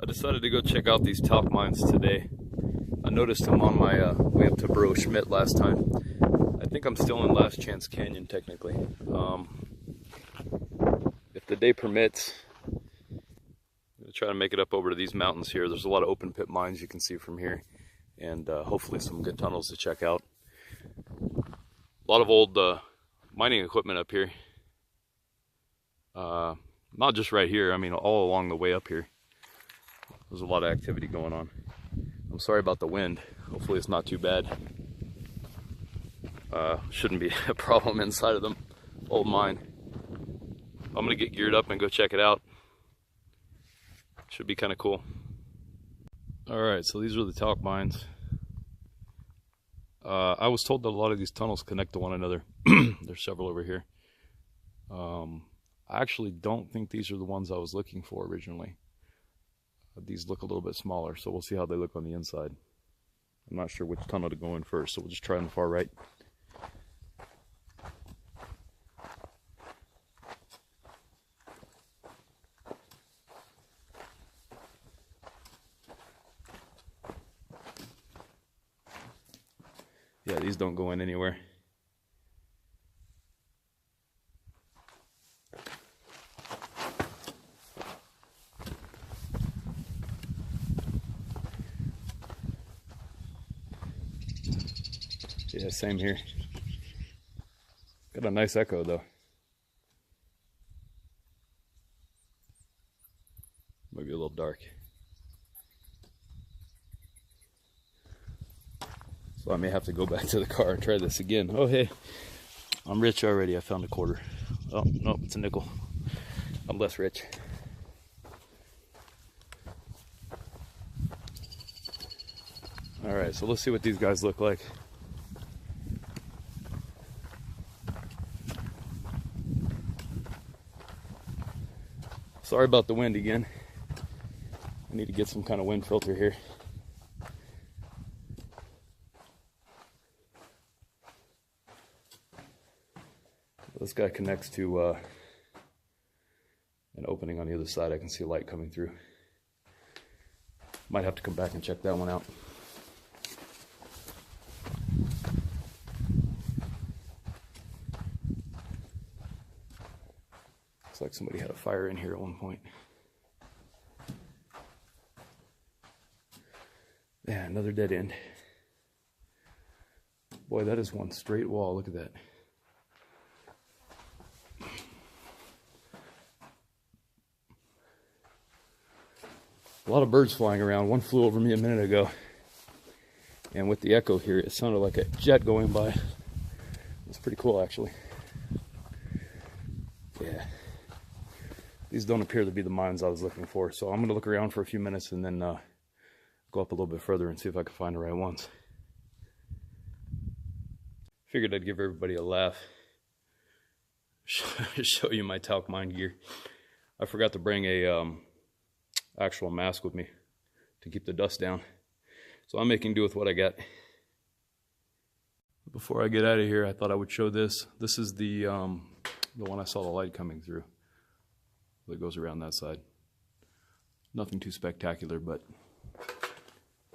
I decided to go check out these talc mines today. I noticed them on my way up to Burro Schmidt last time. I think I'm still in Last Chance Canyon technically. If the day permits, I'm going to try to make it up over to these mountains here. There's a lot of open pit mines you can see from here, and hopefully some good tunnels to check out. A lot of old mining equipment up here. Not just right here, I mean all along the way up here. There's a lot of activity going on. I'm sorry about the wind. Hopefully it's not too bad. Shouldn't be a problem inside of the old mine. I'm gonna get geared up and go check it out. Should be kind of cool. Alright, so these are the talc mines. I was told that a lot of these tunnels connect to one another. There's several over here. I actually don't think these are the ones I was looking for originally. These look a little bit smaller, so we'll see how they look on the inside. I'm not sure which tunnel to go in first, so we'll just try on the far right. Yeah, these don't go in anywhere. Yeah, same here. Got a nice echo though. Might be a little dark. So I may have to go back to the car and try this again. Oh hey, I'm rich already. I found a quarter. Oh no, it's a nickel. I'm less rich. Alright, so let's see what these guys look like. Sorry about the wind again. I need to get some kind of wind filter here. This guy connects to an opening on the other side. I can see light coming through. Might have to come back and check that one out. Looks like somebody had a fire in here at one point. Yeah, another dead end. Boy, that is one straight wall. Look at that. A lot of birds flying around. One flew over me a minute ago. And with the echo here, it sounded like a jet going by. It's pretty cool, actually. Yeah. These don't appear to be the mines I was looking for. So I'm going to look around for a few minutes and then go up a little bit further and see if I can find the right ones. Figured I'd give everybody a laugh. Show you my talc mine gear. I forgot to bring a actual mask with me to keep the dust down, so I'm making do with what I got. Before I get out of here, I thought I would show this. This is the one I saw the light coming through that goes around that side. Nothing too spectacular, but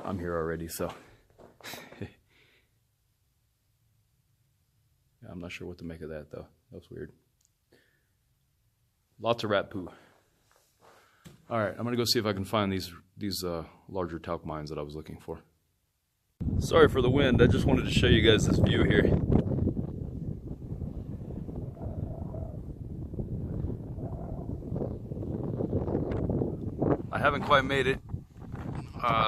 I'm here already, so yeah, I'm not sure what to make of that though. That was weird. Lots of rat poo. All right, I'm gonna go see if I can find these larger talc mines that I was looking for. Sorry for the wind. I just wanted to show you guys this view here. I haven't quite made it.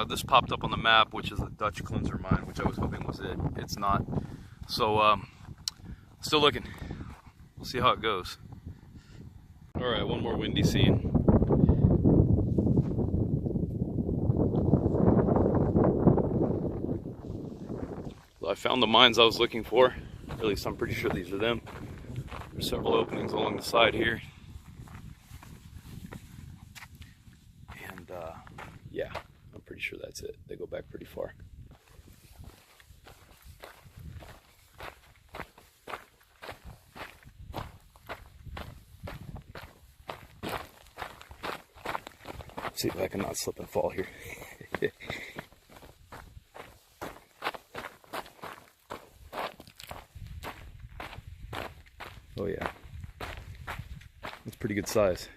This popped up on the map, which is a Dutch cleanser mine, which I was hoping was it. It's not. So, still looking. We'll see how it goes. All right, one more windy scene. I found the mines I was looking for. At least I'm pretty sure these are them. There's several openings along the side here. And yeah, I'm pretty sure that's it. They go back pretty far. See if I can not slip and fall here. Oh yeah, that's pretty good size.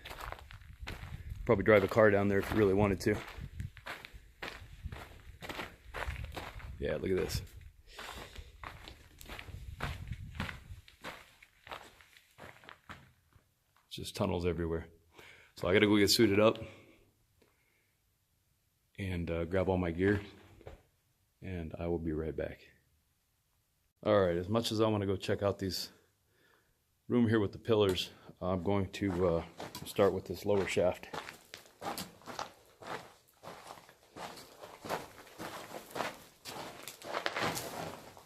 Probably drive a car down there if you really wanted to. Yeah, look at this. Just tunnels everywhere. So I gotta go get suited up and grab all my gear, and I will be right back. All right, as much as I want to go check out these room here with the pillars, I'm going to start with this lower shaft. A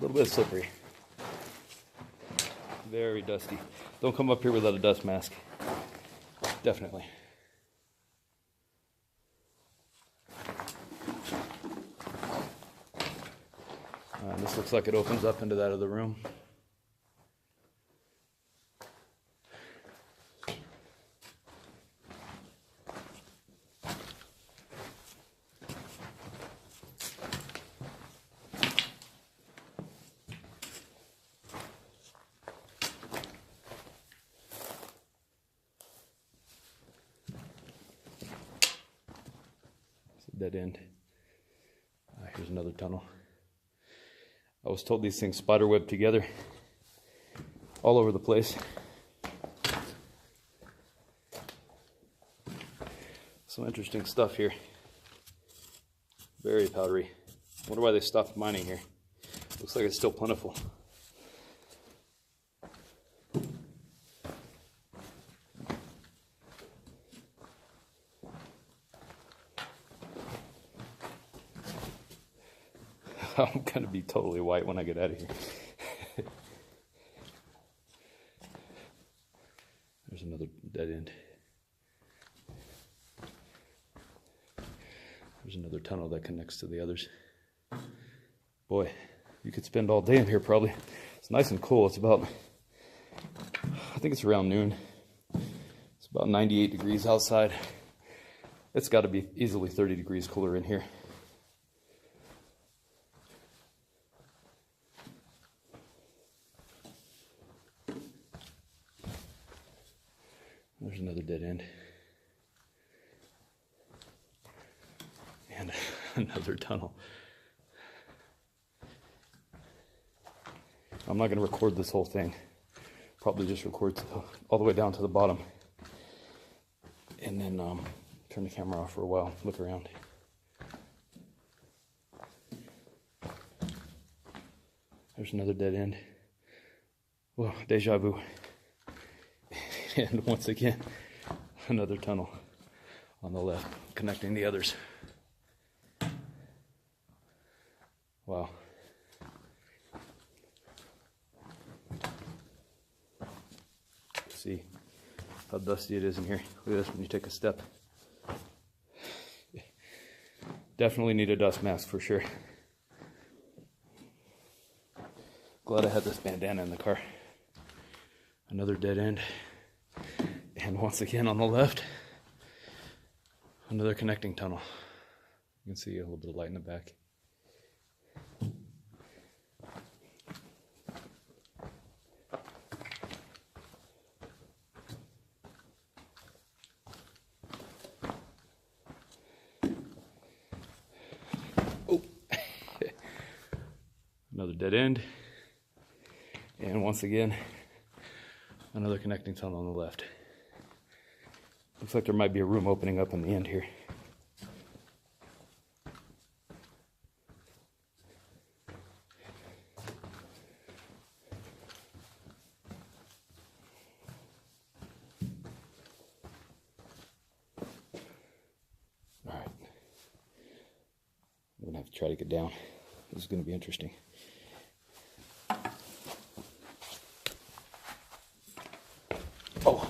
little bit slippery, very dusty. Don't come up here without a dust mask, definitely. This looks like it opens up into that other room. It's a dead end. Here's another tunnel. I was told these things spiderweb together all over the place. Some interesting stuff here. Very powdery. Wonder why they stopped mining here. Looks like it's still plentiful. I'm gonna be totally white when I get out of here. There's another dead end. There's another tunnel that connects to the others. Boy, you could spend all day in here probably. It's nice and cool. It's about, I think it's around noon. It's about 98 degrees outside. It's got to be easily 30 degrees cooler in here. There's another dead end. And another tunnel. I'm not going to record this whole thing. Probably just record all the way down to the bottom. And then turn the camera off for a while, look around. There's another dead end. Whoa, deja vu. And once again, another tunnel on the left, connecting the others. Wow. See how dusty it is in here. Look at this when you take a step. Definitely need a dust mask for sure. Glad I had this bandana in the car. Another dead end. And once again on the left, another connecting tunnel. You can see a little bit of light in the back. Oh, another dead end. And once again, another connecting tunnel on the left. Looks like there might be a room opening up in the end here. All right. I'm gonna have to try to get down. This is gonna be interesting. Oh.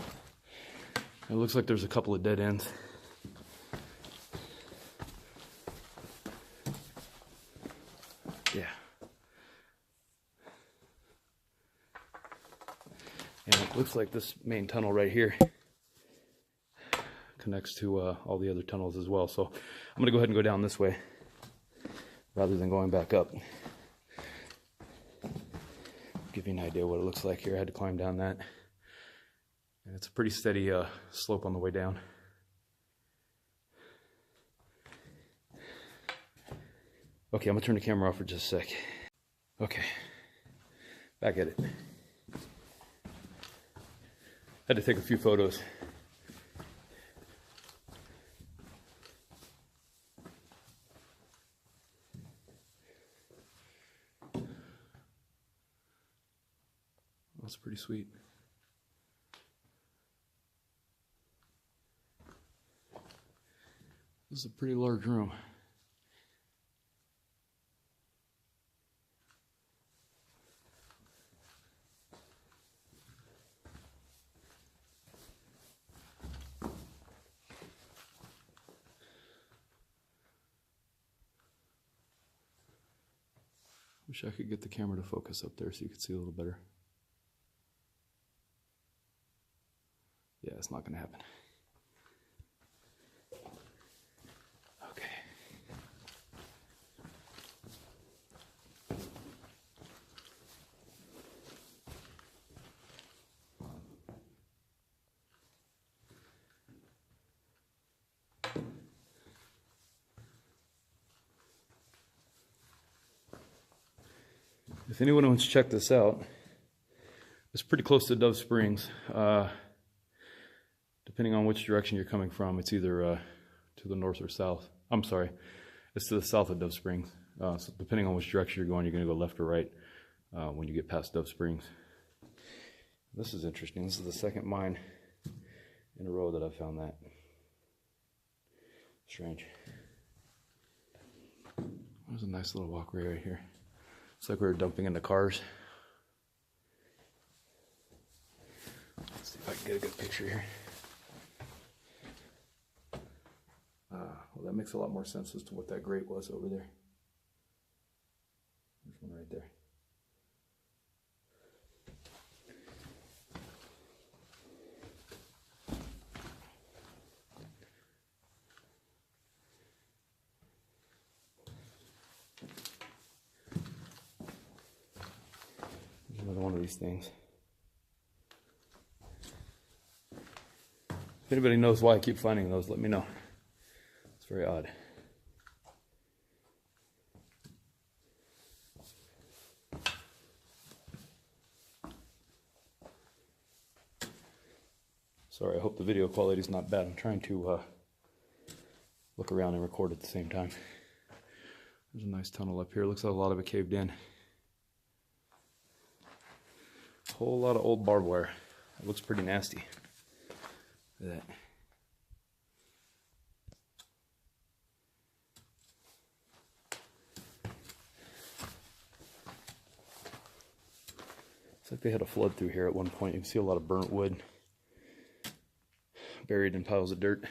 It looks like there's a couple of dead ends. Yeah. And it looks like this main tunnel right here connects to all the other tunnels as well. So I'm going to go ahead and go down this way rather than going back up. Give you an idea what it looks like here. I had to climb down that. And it's a pretty steady slope on the way down. Okay, I'm going to turn the camera off for just a sec. Okay, back at it. Had to take a few photos. That's pretty sweet. This is a pretty large room. Wish I could get the camera to focus up there so you could see a little better. Yeah, it's not going to happen. Okay. If anyone wants to check this out, it's pretty close to Dove Springs. Depending on which direction you're coming from, it's either to the north or south. I'm sorry, it's to the south of Dove Springs. So depending on which direction you're going to go left or right when you get past Dove Springs. This is interesting. This is the second mine in a row that I've found that. Strange. There's a nice little walkway right here. It's like we were dumping into cars. Let's see if I can get a good picture here. Well, that makes a lot more sense as to what that grate was over there. There's one right there. There's another one of these things. If anybody knows why I keep finding those, let me know. It's very odd. Sorry, I hope the video quality is not bad. I'm trying to look around and record at the same time. There's a nice tunnel up here. Looks like a lot of it caved in. A whole lot of old barbed wire. It looks pretty nasty. Look at that. It's like they had a flood through here at one point. You can see a lot of burnt wood buried in piles of dirt.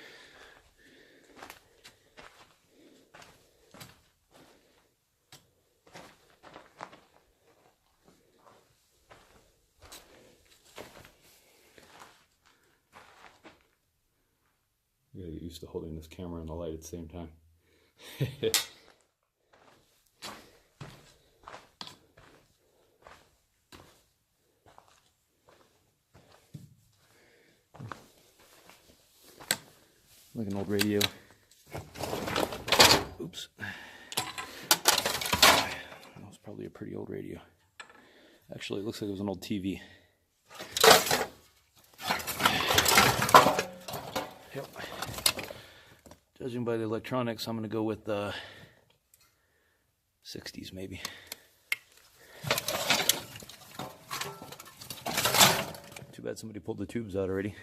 You gotta get used to holding this camera and the light at the same time. Like an old radio. Oops. That was probably a pretty old radio. Actually, it looks like it was an old TV. Yep. Judging by the electronics, I'm going to go with the 60s maybe. Too bad somebody pulled the tubes out already.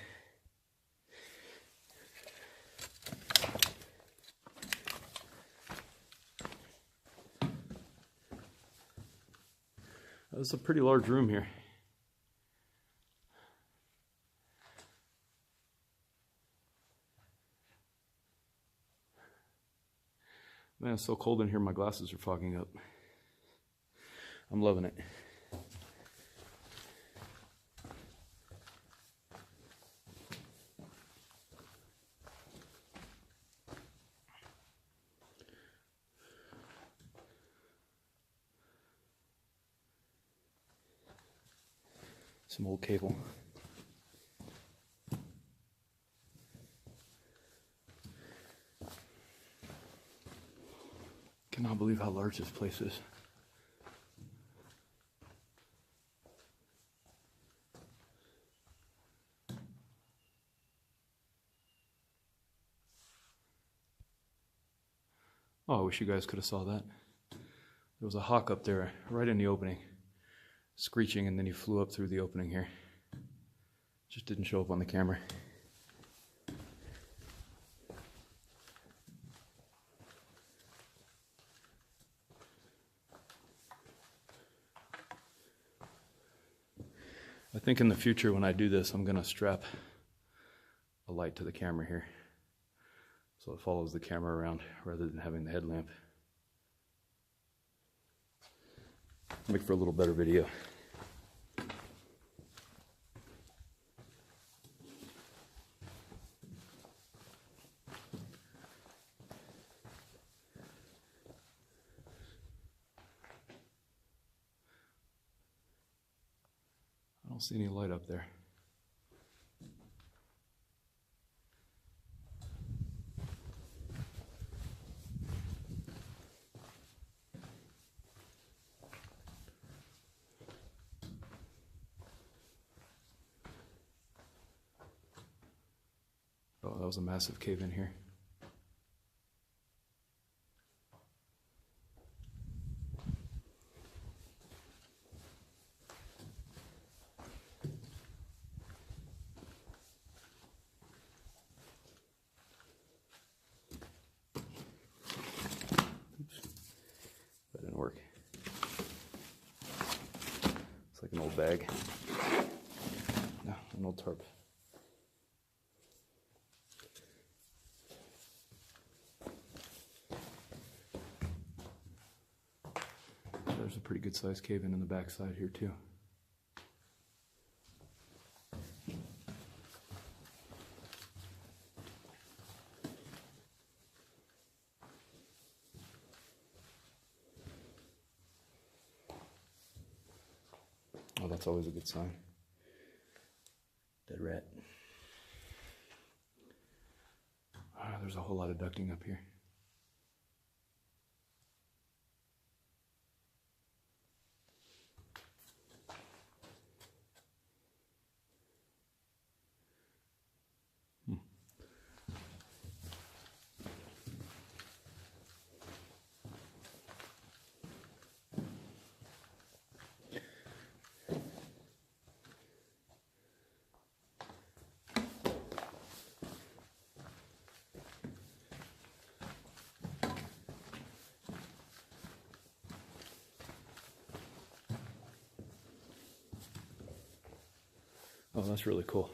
It's a pretty large room here. Man, it's so cold in here, my glasses are fogging up. I'm loving it. Some old cable. Cannot believe how large this place is. Oh, I wish you guys could have saw that. There was a hawk up there right in the opening, screeching, and then he flew up through the opening here. Just didn't show up on the camera. I think in the future when I do this, I'm gonna strap a light to the camera here, so it follows the camera around rather than having the headlamp. Make for a little better video. I don't see any light up there. Oh, that was a massive cave in here. That didn't work. It's like an old bag. No, an old tarp. There's a pretty good sized cave in the backside here too. Oh, that's always a good sign. Dead rat. Ah, there's a whole lot of ducting up here. Oh, that's really cool.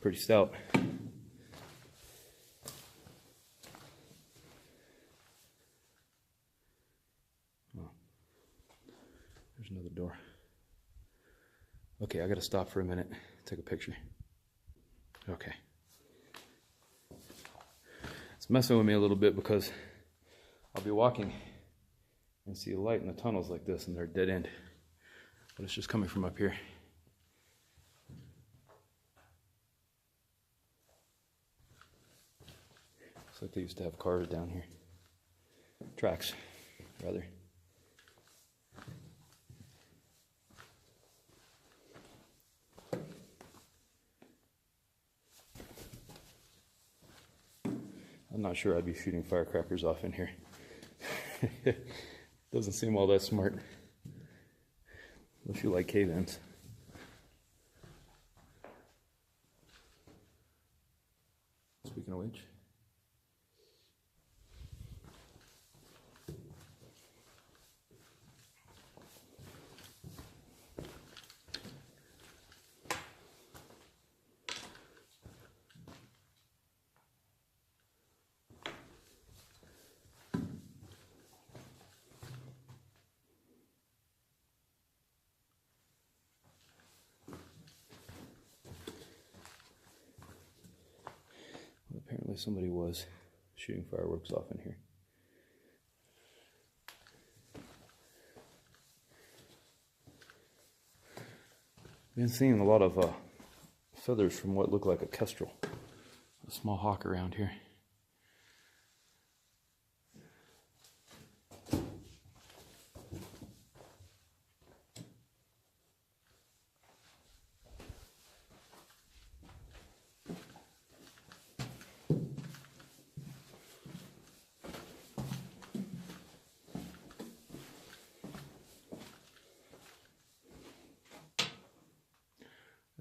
Pretty stout. Oh, there's another door. Okay, I gotta stop for a minute, take a picture. Okay. It's messing with me a little bit because I'll be walking and see a light in the tunnels like this and they're dead end. But it's just coming from up here. Looks like they used to have cars down here. Tracks, rather. I'm not sure I'd be shooting firecrackers off in here. Doesn't seem all that smart. Unless you like cave-ins. Speaking of which. Apparently somebody was shooting fireworks off in here. Been seeing a lot of feathers from what looked like a kestrel, a small hawk around here.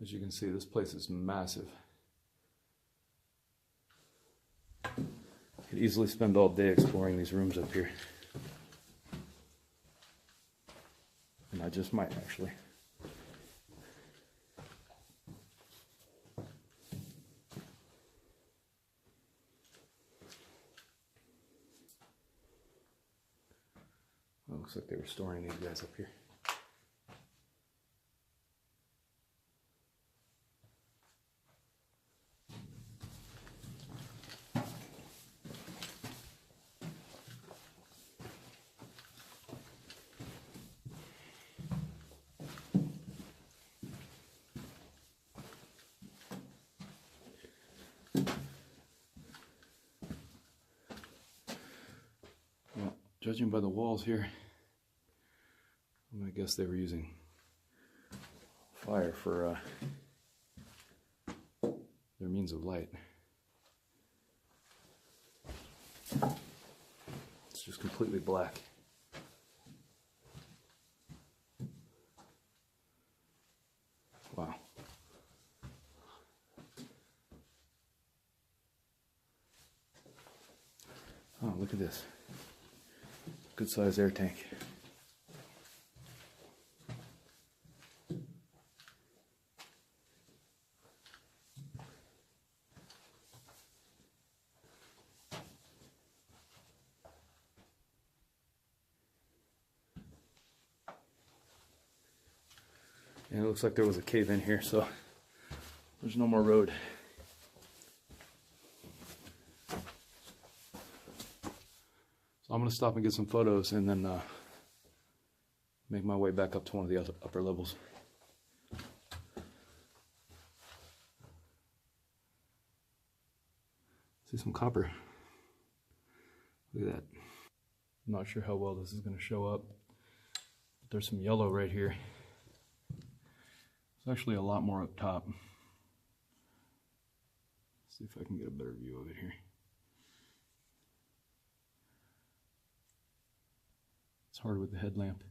As you can see, this place is massive. Could easily spend all day exploring these rooms up here. And I just might, actually. Well, looks like they were storing these guys up here. Judging by the walls here, I'm gonna guess they were using fire for their means of light. It's just completely black. Wow. Oh, look at this. Good sized air tank. And it looks like there was a cave in here, so there's no more road. I'm going to stop and get some photos and then make my way back up to one of the other upper levels. See some copper. Look at that. I'm not sure how well this is going to show up. But there's some yellow right here. There's actually a lot more up top. Let's see if I can get a better view of it here. It's hard with the headlamp.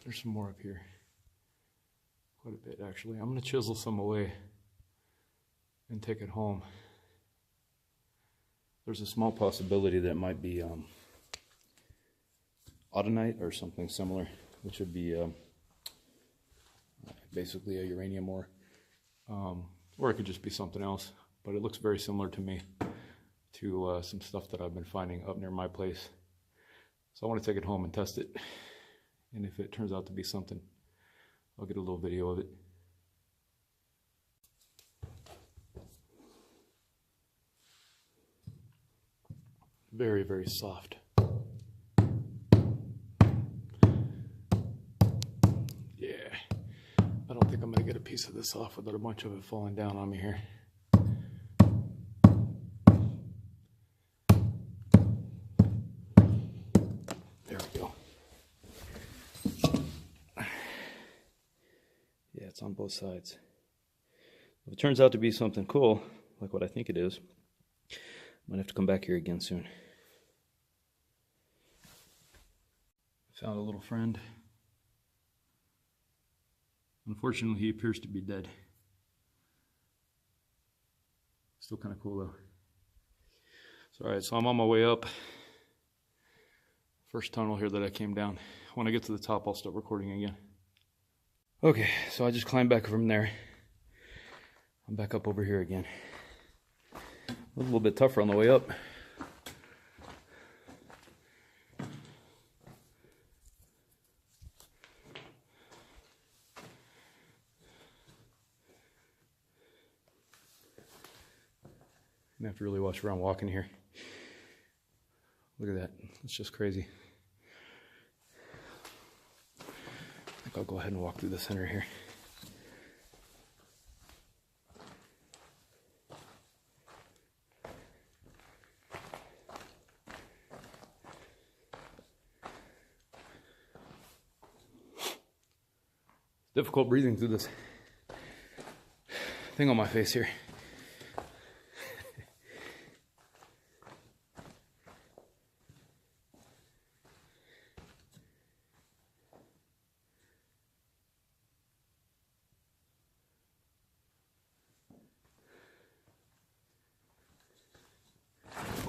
There's some more up here. Quite a bit, actually. I'm going to chisel some away and take it home. There's a small possibility that it might be autunite or something similar, which would be basically a uranium ore. Or it could just be something else. But it looks very similar to me to some stuff that I've been finding up near my place. So I want to take it home and test it. And if it turns out to be something, I'll get a little video of it. Very, very soft. Yeah. I don't think I'm going to get a piece of this off without a bunch of it falling down on me here. It's on both sides. If it turns out to be something cool, like what I think it is, I might have to come back here again soon. Found a little friend. Unfortunately, he appears to be dead. Still kind of cool though. So, alright, so I'm on my way up. First tunnel here that I came down. When I get to the top, I'll start recording again. Okay, so I just climbed back from there. I'm back up over here again. A little bit tougher on the way up. I have to really watch around walking here. Look at that. It's just crazy. I think I'll go ahead and walk through the center here. Difficult breathing through this thing on my face here.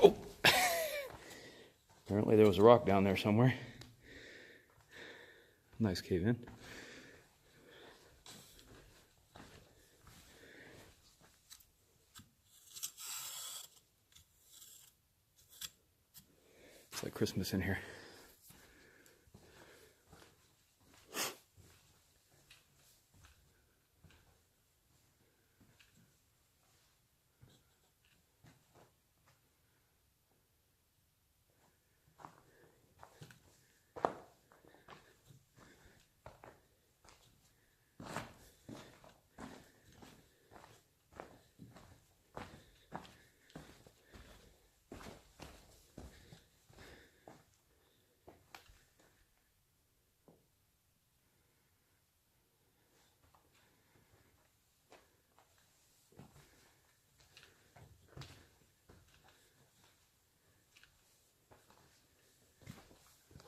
Oh! Apparently there was a rock down there somewhere. Nice cave in. It's like Christmas in here.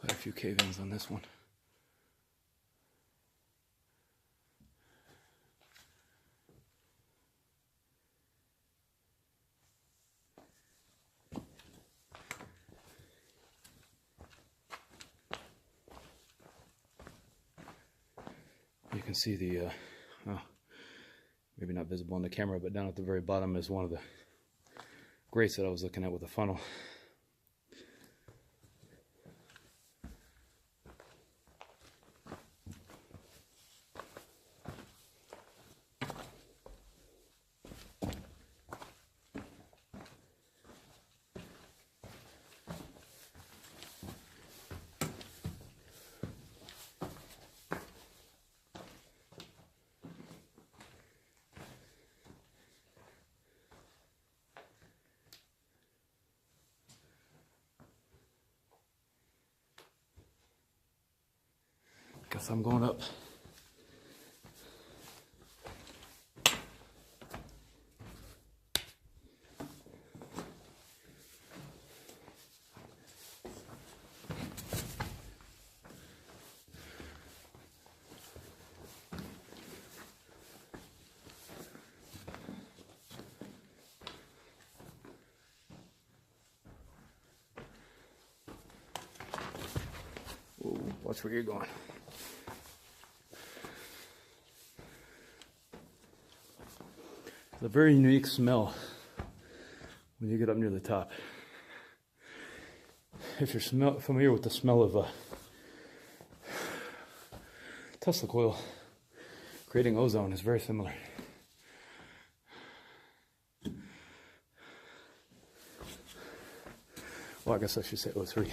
Quite a few cave-ins on this one. You can see the, oh, maybe not visible on the camera, but down at the very bottom is one of the grates that I was looking at with the funnel. Guess I'm going up. Ooh, watch where you're going. It's a very unique smell when you get up near the top. If you're familiar with the smell of Tesla coil creating ozone, it's very similar. Well, I guess I should say O3.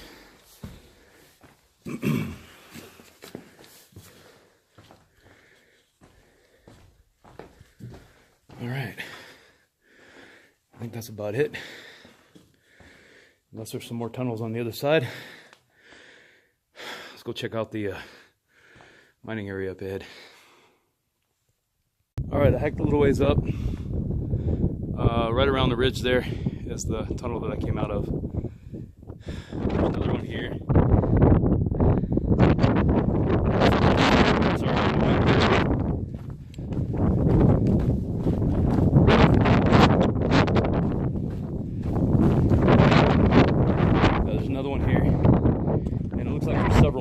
All right, I think that's about it. Unless there's some more tunnels on the other side. Let's go check out the mining area up ahead. All right, I hiked a little ways up. Right around the ridge there is the tunnel that I came out of. There's another one here.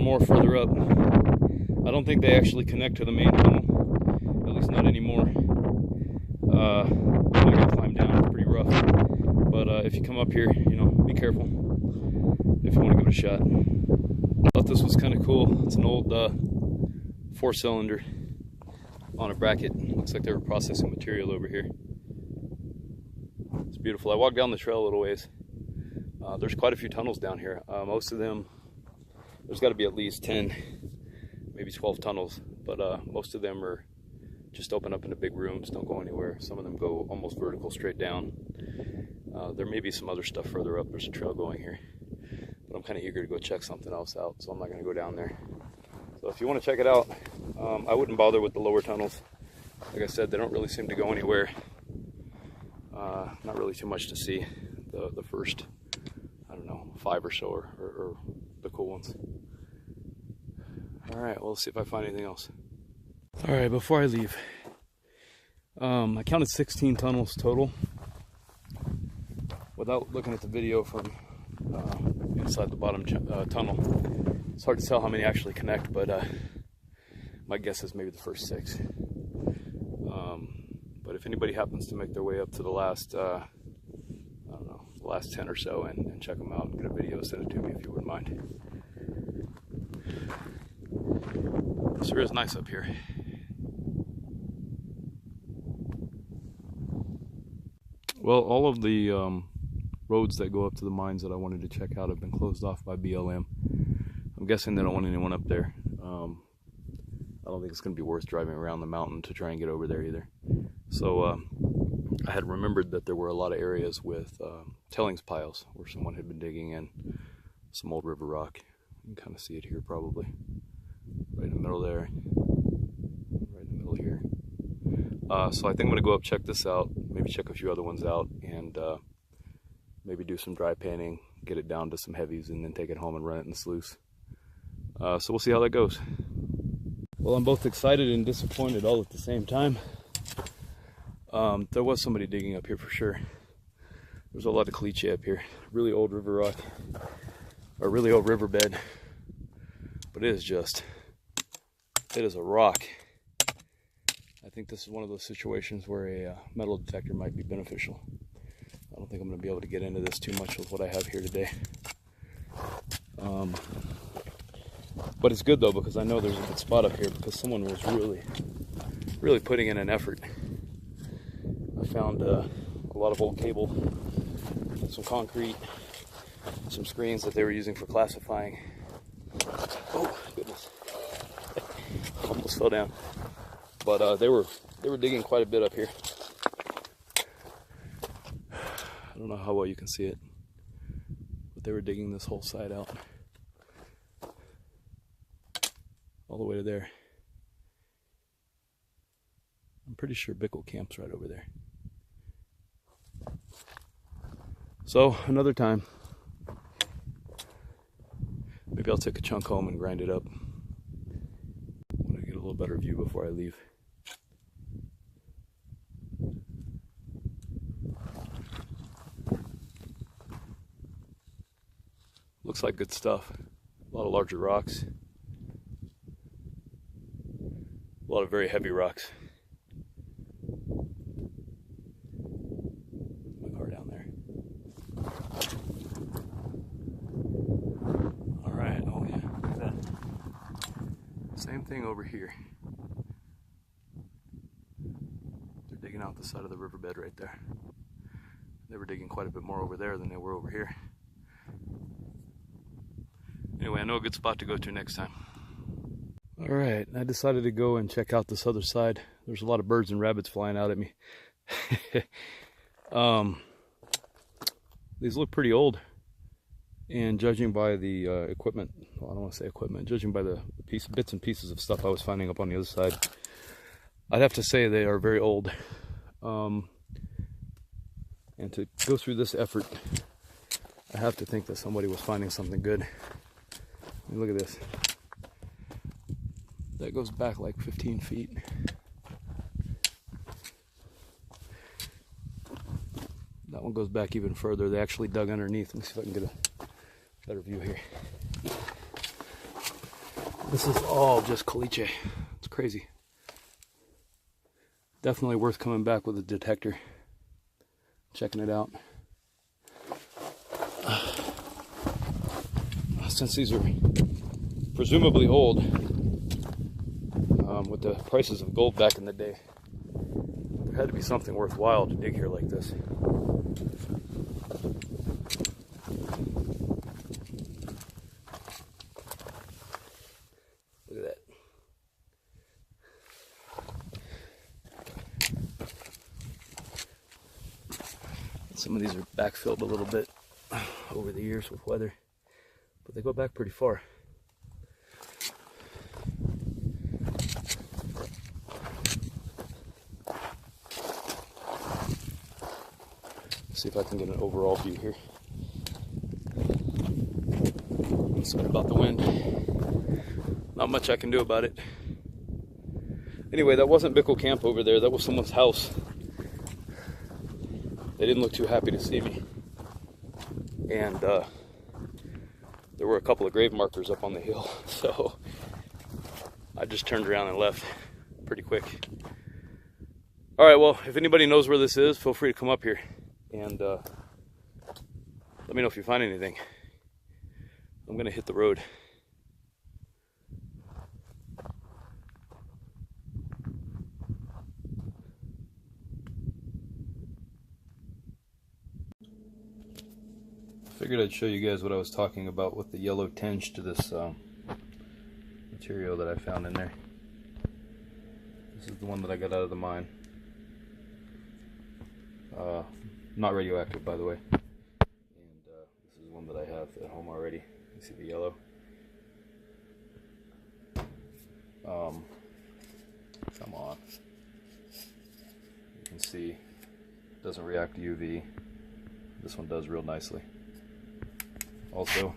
More further up. I don't think they actually connect to the main tunnel, at least not anymore. I gotta climb down, it's pretty rough. But if you come up here, you know, be careful if you want to give it a shot. I thought this was kind of cool. It's an old 4-cylinder on a bracket. Looks like they were processing material over here. It's It's beautiful. I walked down the trail a little ways. There's quite a few tunnels down here. Most of them, there's got to be at least 10, maybe 12 tunnels, but most of them are just open up into big rooms, don't go anywhere. Some of them go almost vertical straight down. There may be some other stuff further up. There's a trail going here, but I'm kind of eager to go check something else out, so I'm not going to go down there. So if you want to check it out, I wouldn't bother with the lower tunnels. Like I said, they don't really seem to go anywhere. Not really too much to see. The first, I don't know, 5 or so are the cool ones. All right, well, let's see if I find anything else. All right, before I leave, I counted 16 tunnels total. Without looking at the video from inside the bottom tunnel, it's hard to tell how many actually connect, but my guess is maybe the first 6. But if anybody happens to make their way up to the last, I don't know, the last 10 or so and check them out and get a video, send it to me if you wouldn't mind. It sure is nice up here. Well, all of the roads that go up to the mines that I wanted to check out have been closed off by BLM. I'm guessing they don't want anyone up there. I don't think it's going to be worth driving around the mountain to try and get over there either. So I had remembered that there were a lot of areas with tailings piles where someone had been digging in some old river rock. You can kind of see it here probably. Right in the middle there. Right in the middle here. So I think I'm going to go up, check this out, maybe check a few other ones out, and maybe do some dry panning, get it down to some heavies, and then take it home and run it in the sluice. So we'll see how that goes. Well, I'm both excited and disappointed all at the same time. There was somebody digging up here for sure. There's a lot of caliche up here. Really old river rock, a really old riverbed, but it is a rock. I think this is one of those situations where a metal detector might be beneficial. I don't think I'm going to be able to get into this too much with what I have here today. But it's good though, because I know there's a good spot up here because someone was really putting in an effort. I found a lot of old cable, some concrete, some screens that they were using for classifying. Oh goodness, almost fell down. But they were digging quite a bit up here. I don't know how well you can see it, but they were digging this whole side out, all the way to there. I'm pretty sure Bickle camp's right over there. So another time, maybe I'll take a chunk home and grind it up. I want to get a little better view before I leave. Looks like good stuff. A lot of larger rocks. A lot of very heavy rocks. My car down there. Alright, oh yeah, look at that. Same thing over here. They're digging out the side of the riverbed right there. They were digging quite a bit more over there than they were over here. Anyway, I know a good spot to go to next time. Alright, I decided to go and check out this other side. There's a lot of birds and rabbits flying out at me. These look pretty old. And judging by the equipment, well, I don't want to say equipment, judging by the bits and pieces of stuff I was finding up on the other side, I'd have to say they are very old. And to go through this effort, I have to think that somebody was finding something good. I mean, look at this. That goes back like 15 feet. That one goes back even further. They actually dug underneath. Let me see if I can get a better view here. This is all just caliche. It's crazy. Definitely worth coming back with a detector, checking it out. Since these are presumably old, with the prices of gold back in the day, there had to be something worthwhile to dig here like this. Look at that. Some of these are backfilled a little bit over the years with weather, but they go back pretty far. See if I can get an overall view here. I'm sorry about the wind. Not much I can do about it. Anyway, that wasn't Bickle Camp over there. That was someone's house. They didn't look too happy to see me. And there were a couple of grave markers up on the hill. So I just turned around and left pretty quick. All right, well, if anybody knows where this is, feel free to come up here. And let me know if you find anything. I'm gonna hit the road. Figured I'd show you guys what I was talking about with the yellow tinge to this material that I found in there. This is the one that I got out of the mine. Not radioactive, by the way. And this is one that I have at home already. You see the yellow? Come on. You can see it doesn't react to UV. This one does real nicely. Also,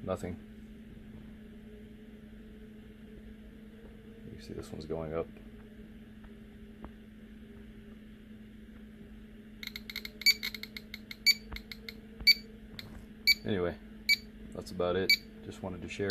nothing. You see this one's going up. Anyway, that's about it. Just wanted to share.